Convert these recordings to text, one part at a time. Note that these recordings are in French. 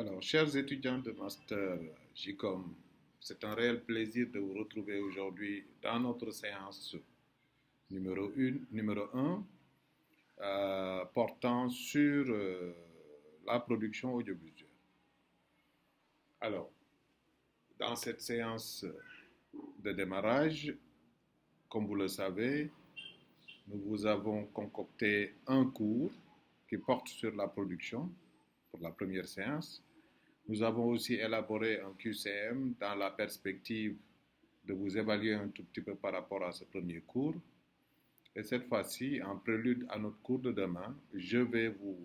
Alors, chers étudiants de master JCOM, c'est un réel plaisir de vous retrouver aujourd'hui dans notre séance numéro 1 portant sur la production audiovisuelle. Alors, dans cette séance de démarrage, comme vous le savez, nous vous avons concocté un cours qui porte sur la production pour la première séance. Nous avons aussi élaboré un QCM dans la perspective de vous évaluer un tout petit peu par rapport à ce premier cours. Et cette fois-ci, en prélude à notre cours de demain, je vais vous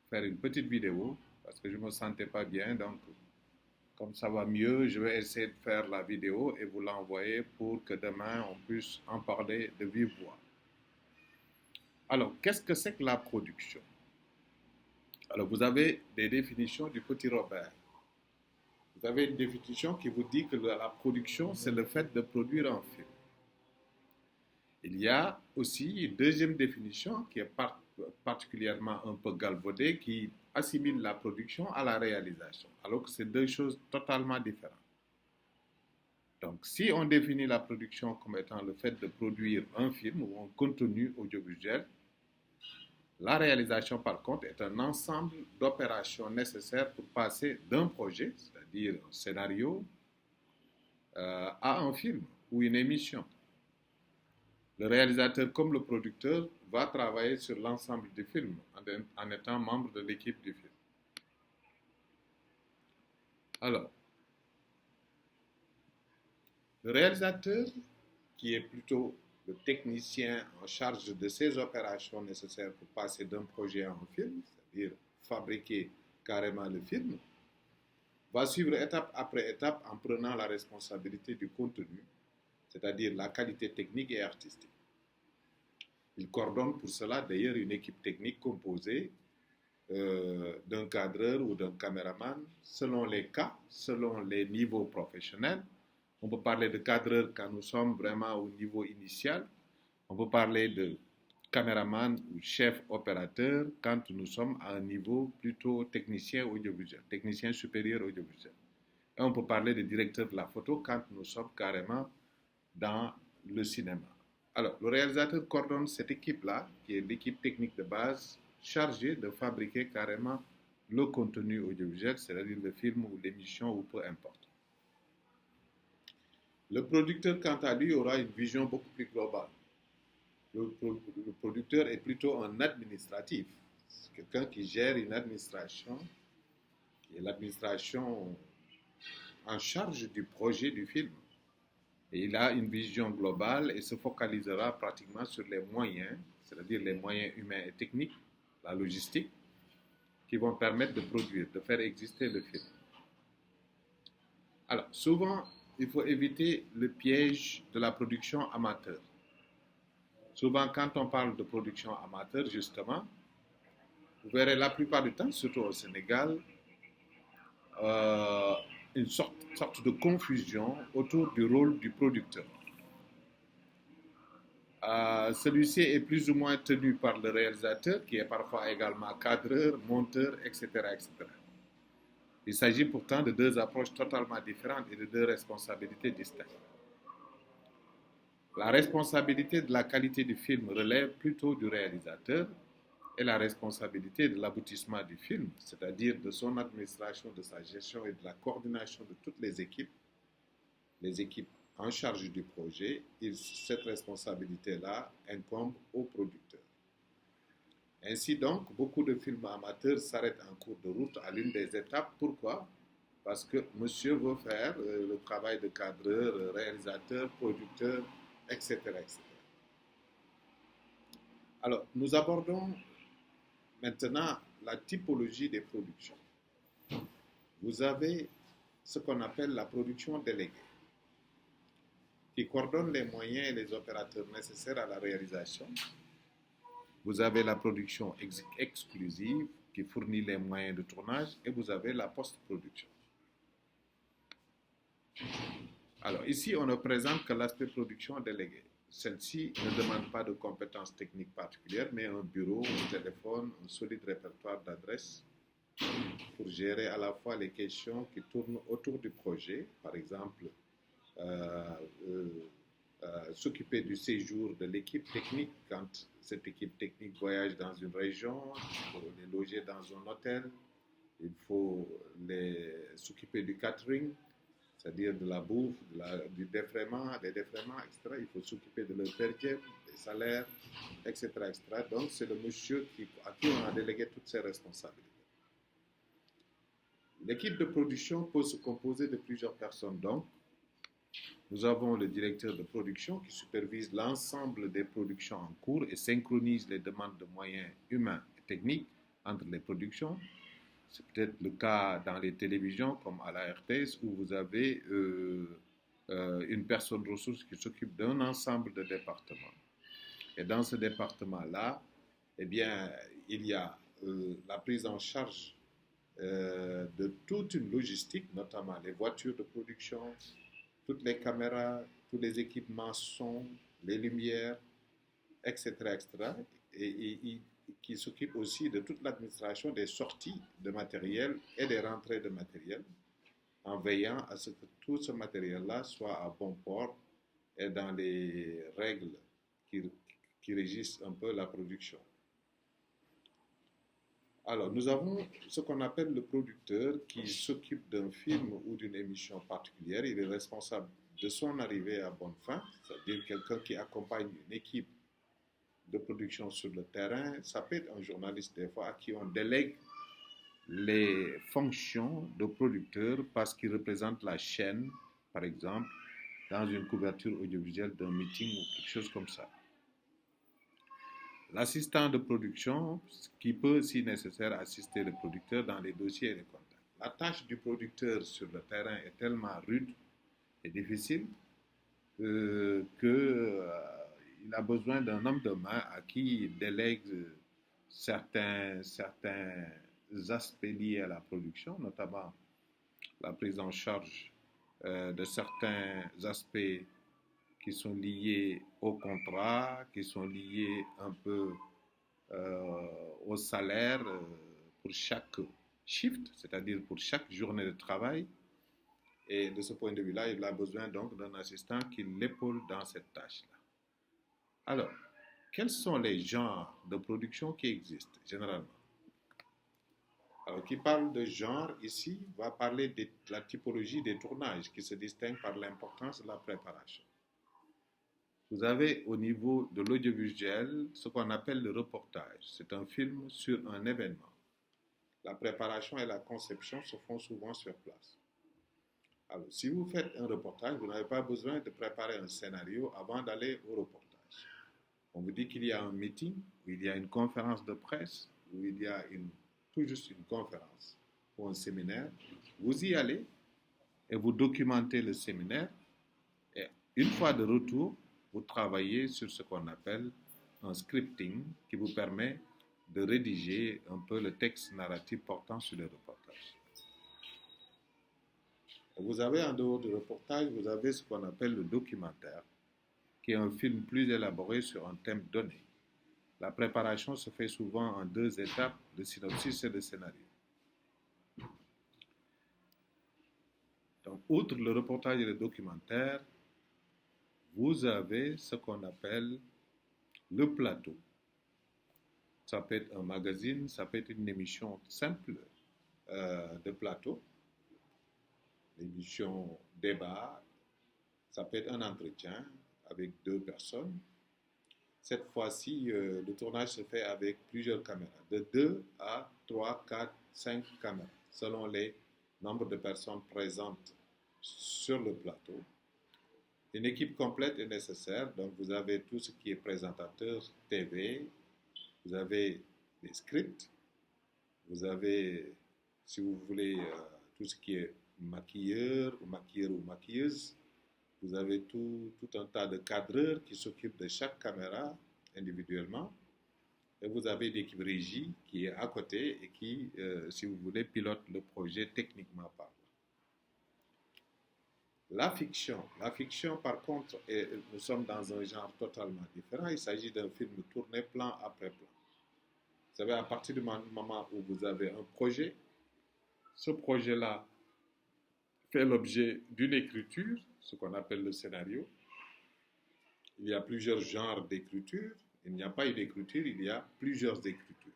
faire une petite vidéo parce que je ne me sentais pas bien. Donc, comme ça va mieux, je vais essayer de faire la vidéo et vous l'envoyer pour que demain, on puisse en parler de vive voix. Alors, qu'est-ce que c'est que la production? Alors, vous avez des définitions du petit Robert. Vous avez une définition qui vous dit que la production, c'est le fait de produire un film. Il y a aussi une deuxième définition qui est particulièrement un peu galvaudée, qui assimile la production à la réalisation, alors que c'est deux choses totalement différentes. Donc, si on définit la production comme étant le fait de produire un film ou un contenu audiovisuel, la réalisation, par contre, est un ensemble d'opérations nécessaires pour passer d'un projet, c'est-à-dire un scénario, à un film ou une émission. Le réalisateur, comme le producteur, va travailler sur l'ensemble du film en étant membre de l'équipe du film. Alors, le réalisateur, qui est plutôt le technicien en charge de ces opérations nécessaires pour passer d'un projet à un film, c'est-à-dire fabriquer carrément le film, va suivre étape après étape en prenant la responsabilité du contenu, c'est-à-dire la qualité technique et artistique. Il coordonne pour cela d'ailleurs une équipe technique composée d'un cadreur ou d'un caméraman selon les cas, selon les niveaux professionnels. On peut parler de cadreur quand nous sommes vraiment au niveau initial. On peut parler de caméraman ou chef opérateur quand nous sommes à un niveau plutôt technicien audiovisuel, technicien supérieur audiovisuel. Et on peut parler de directeur de la photo quand nous sommes carrément dans le cinéma. Alors, le réalisateur coordonne cette équipe-là, qui est l'équipe technique de base, chargée de fabriquer carrément le contenu audiovisuel, c'est-à-dire le film ou l'émission ou peu importe. Le producteur, quant à lui, aura une vision beaucoup plus globale. Le producteur est plutôt un administratif. C'est quelqu'un qui gère une administration, qui est l'administration en charge du projet du film. Et il a une vision globale et se focalisera pratiquement sur les moyens, c'est-à-dire les moyens humains et techniques, la logistique, qui vont permettre de produire, de faire exister le film. Alors, souvent, il faut éviter le piège de la production amateur. Souvent, quand on parle de production amateur, justement, vous verrez la plupart du temps, surtout au Sénégal, une sorte de confusion autour du rôle du producteur. Celui-ci est plus ou moins tenu par le réalisateur, qui est parfois également cadreur, monteur, etc., etc. Il s'agit pourtant de deux approches totalement différentes et de deux responsabilités distinctes. La responsabilité de la qualité du film relève plutôt du réalisateur et la responsabilité de l'aboutissement du film, c'est-à-dire de son administration, de sa gestion et de la coordination de toutes les équipes en charge du projet, cette responsabilité-là incombe au producteur. Ainsi donc, beaucoup de films amateurs s'arrêtent en cours de route à l'une des étapes. Pourquoi? Parce que monsieur veut faire le travail de cadreur, réalisateur, producteur, etc., etc. Alors, nous abordons maintenant la typologie des productions. Vous avez ce qu'on appelle la production déléguée, qui coordonne les moyens et les opérateurs nécessaires à la réalisation. Vous avez la production exclusive, qui fournit les moyens de tournage, et vous avez la post-production. Alors ici, on ne présente que l'aspect production déléguée. Celle-ci ne demande pas de compétences techniques particulières, mais un bureau, un téléphone, un solide répertoire d'adresses pour gérer à la fois les questions qui tournent autour du projet, par exemple, euh, euh, s'occuper du séjour de l'équipe technique quand cette équipe technique voyage dans une région, il faut les loger dans un hôtel, il faut s'occuper du catering, c'est-à-dire de la bouffe, du défraiement, des défraiements, etc. Il faut s'occuper de leur per diem, des salaires, etc., etc. Donc, c'est le monsieur à qui on a délégué toutes ces responsabilités. L'équipe de production peut se composer de plusieurs personnes. Donc, nous avons le directeur de production qui supervise l'ensemble des productions en cours et synchronise les demandes de moyens humains et techniques entre les productions. C'est peut-être le cas dans les télévisions comme à la RTS où vous avez une personne ressource qui s'occupe d'un ensemble de départements. Et dans ce département-là, eh bien, il y a la prise en charge de toute une logistique, notamment les voitures de production, toutes les caméras, tous les équipements son, les lumières, etc., etc. Et qui s'occupe aussi de toute l'administration des sorties de matériel et des rentrées de matériel, en veillant à ce que tout ce matériel-là soit à bon port et dans les règles qui régissent un peu la production. Alors, nous avons ce qu'on appelle le producteur qui s'occupe d'un film ou d'une émission particulière. Il est responsable de son arrivée à bonne fin, c'est-à-dire quelqu'un qui accompagne une équipe de production sur le terrain. Ça peut être un journaliste des fois à qui on délègue les fonctions de producteur parce qu'il représente la chaîne, par exemple, dans une couverture audiovisuelle d'un meeting ou quelque chose comme ça. L'assistant de production, qui peut, si nécessaire, assister le producteur dans les dossiers et les contacts. La tâche du producteur sur le terrain est tellement rude et difficile qu'il a besoin d'un homme de main à qui il délègue certains aspects liés à la production, notamment la prise en charge de certains aspects qui sont liés au contrat, qui sont liés un peu au salaire pour chaque shift, c'est-à-dire pour chaque journée de travail. Et de ce point de vue-là, il a besoin donc d'un assistant qui l'épaule dans cette tâche-là. Alors, quels sont les genres de production qui existent généralement? Alors, qui parle de genre ici va parler de la typologie des tournages qui se distingue par l'importance de la préparation. Vous avez au niveau de l'audiovisuel ce qu'on appelle le reportage. C'est un film sur un événement. La préparation et la conception se font souvent sur place. Alors, si vous faites un reportage, vous n'avez pas besoin de préparer un scénario avant d'aller au reportage. On vous dit qu'il y a un meeting, ou il y a une conférence de presse, ou il y a tout juste une conférence ou un séminaire. Vous y allez et vous documentez le séminaire. Et une fois de retour, vous travaillez sur ce qu'on appelle un scripting qui vous permet de rédiger un peu le texte narratif portant sur le reportage. Vous avez en dehors du reportage, vous avez ce qu'on appelle le documentaire, qui est un film plus élaboré sur un thème donné. La préparation se fait souvent en 2 étapes, le synopsis et le scénario. Donc, outre le reportage et le documentaire, vous avez ce qu'on appelle le plateau. Ça peut être un magazine, ça peut être une émission simple de plateau, l'émission débat, ça peut être un entretien avec 2 personnes. Cette fois-ci, le tournage se fait avec plusieurs caméras, de 2 à 3, 4, 5 caméras, selon les nombres de personnes présentes sur le plateau. Une équipe complète est nécessaire, donc vous avez tout ce qui est présentateur TV, vous avez des scripts, vous avez, si vous voulez, tout ce qui est maquilleur ou maquilleuse, vous avez tout un tas de cadreurs qui s'occupent de chaque caméra individuellement, et vous avez l'équipe régie qui est à côté et qui, si vous voulez, pilote le projet techniquement parlant. La fiction par contre, nous sommes dans un genre totalement différent. Il s'agit d'un film tourné plan après plan. Vous savez, à partir du moment où vous avez un projet, Ce projet-là fait l'objet d'une écriture, ce qu'on appelle le scénario. Il y a plusieurs genres d'écriture. Il n'y a pas une écriture, il y a plusieurs écritures.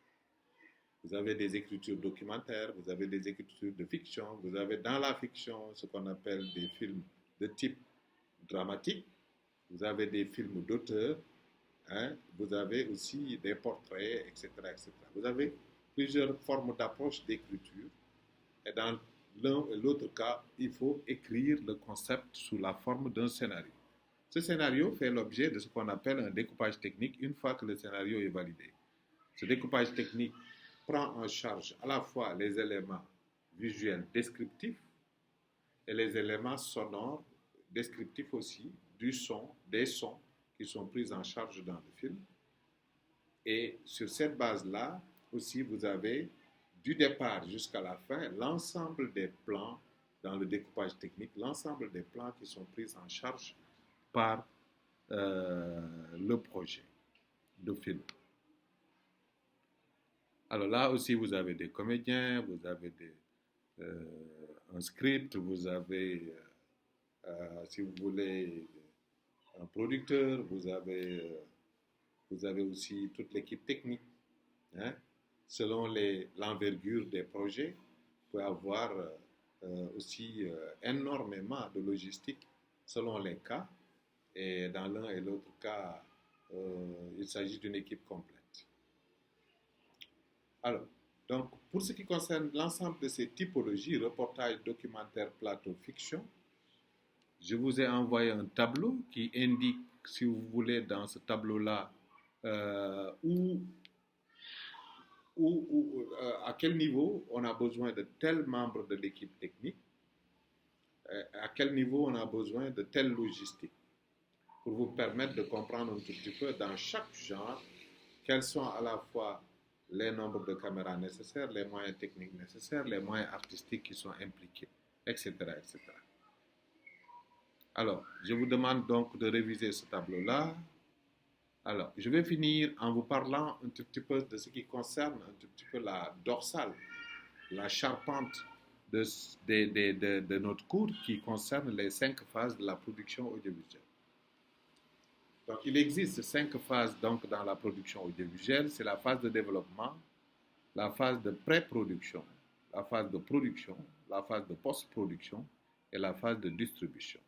Vous avez des écritures documentaires, vous avez des écritures de fiction, vous avez dans la fiction ce qu'on appelle des films de type dramatique, vous avez des films d'auteur, hein, vous avez aussi des portraits, etc., etc. Vous avez plusieurs formes d'approche d'écriture. Et dans l'un et l'autre cas, il faut écrire le concept sous la forme d'un scénario. Ce scénario fait l'objet de ce qu'on appelle un découpage technique une fois que le scénario est validé. Ce découpage technique prend en charge à la fois les éléments visuels descriptifs et les éléments sonores descriptifs aussi, du son, des sons qui sont pris en charge dans le film. Et sur cette base-là, aussi, vous avez du départ jusqu'à la fin l'ensemble des plans dans le découpage technique, l'ensemble des plans qui sont pris en charge par le projet de film. Alors là aussi, vous avez des comédiens, vous avez un script, vous avez, si vous voulez, un producteur, vous avez aussi toute l'équipe technique. Hein. Selon l'envergure des projets, vous pouvez avoir aussi énormément de logistique selon les cas. Et dans l'un et l'autre cas, il s'agit d'une équipe complète. Alors, donc, pour ce qui concerne l'ensemble de ces typologies, reportage, documentaire, plateau, fiction, je vous ai envoyé un tableau qui indique, si vous voulez, dans ce tableau-là, à quel niveau on a besoin de tel membre de l'équipe technique, à quel niveau on a besoin de telle logistique, pour vous permettre de comprendre un tout petit peu dans chaque genre quels sont à la fois les nombres de caméras nécessaires, les moyens techniques nécessaires, les moyens artistiques qui sont impliqués, etc., etc. Alors, je vous demande donc de réviser ce tableau-là. Alors, je vais finir en vous parlant un tout petit peu de ce qui concerne un tout petit peu la dorsale, la charpente de notre cours qui concerne les 5 phases de la production audiovisuelle. Donc, il existe 5 phases donc, dans la production audiovisuelle. C'est la phase de développement, la phase de pré-production, la phase de production, la phase de post-production et la phase de distribution.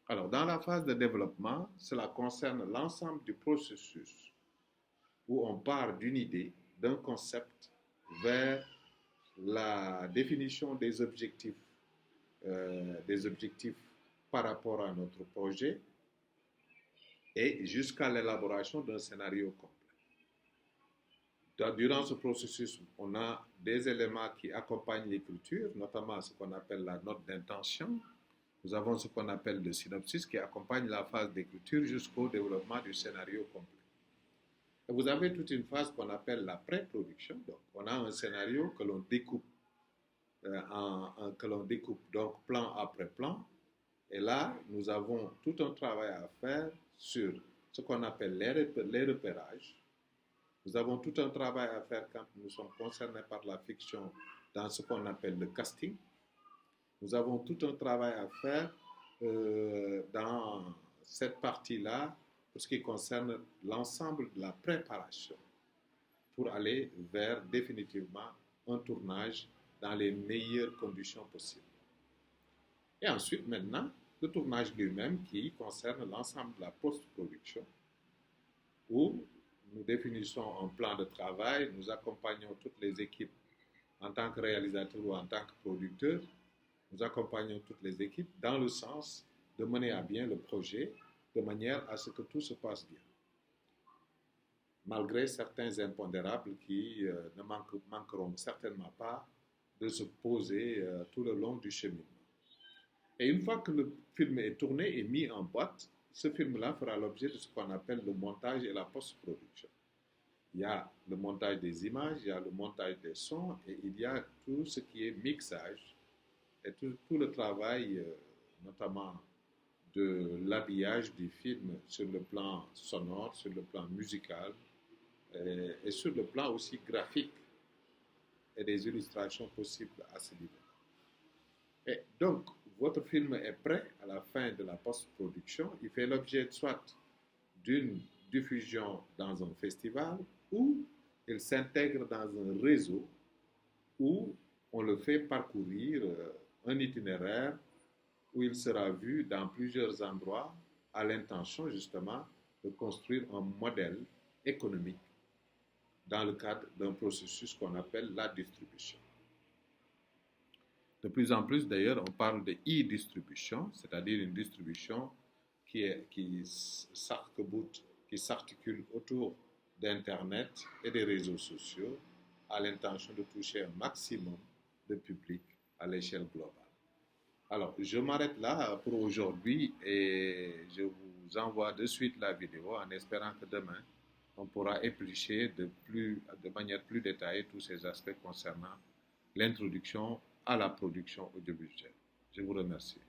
Alors, dans la phase de développement, cela concerne l'ensemble du processus où on part d'une idée, d'un concept vers la définition des objectifs par rapport à notre projet et jusqu'à l'élaboration d'un scénario complet. Durant ce processus, on a des éléments qui accompagnent l'écriture, notamment ce qu'on appelle la note d'intention. Nous avons ce qu'on appelle le synopsis qui accompagne la phase d'écriture jusqu'au développement du scénario complet. Et vous avez toute une phase qu'on appelle la pré-production. Donc, on a un scénario que l'on découpe, donc plan après plan. Et là, nous avons tout un travail à faire sur ce qu'on appelle les repérages. Nous avons tout un travail à faire quand nous sommes concernés par la fiction dans ce qu'on appelle le casting. Nous avons tout un travail à faire dans cette partie-là pour ce qui concerne l'ensemble de la préparation pour aller vers définitivement un tournage dans les meilleures conditions possibles. Et ensuite, maintenant, le tournage lui-même qui concerne l'ensemble de la post-production où nous définissons un plan de travail, nous accompagnons toutes les équipes en tant que réalisateur ou en tant que producteur, nous accompagnons toutes les équipes dans le sens de mener à bien le projet de manière à ce que tout se passe bien. Malgré certains impondérables qui ne manqueront certainement pas de se poser tout le long du cheminement. Et une fois que le film est tourné et mis en boîte, ce film-là fera l'objet de ce qu'on appelle le montage et la post-production. Il y a le montage des images, il y a le montage des sons et il y a tout ce qui est mixage et tout le travail, notamment de l'habillage du film sur le plan sonore, sur le plan musical et sur le plan aussi graphique. et des illustrations possibles à ce niveau. Et donc, votre film est prêt à la fin de la post-production. Il fait l'objet soit d'une diffusion dans un festival ou il s'intègre dans un réseau où on le fait parcourir un itinéraire où il sera vu dans plusieurs endroits à l'intention justement de construire un modèle économique dans le cadre d'un processus qu'on appelle la distribution. De plus en plus, d'ailleurs, on parle de e-distribution, c'est-à-dire une distribution qui s'articule autour d'Internet et des réseaux sociaux à l'intention de toucher un maximum de public à l'échelle globale. Alors, je m'arrête là pour aujourd'hui et je vous envoie de suite la vidéo en espérant que demain, on pourra éplucher de manière plus détaillée tous ces aspects concernant l'introduction à la production audiovisuelle. Je vous remercie.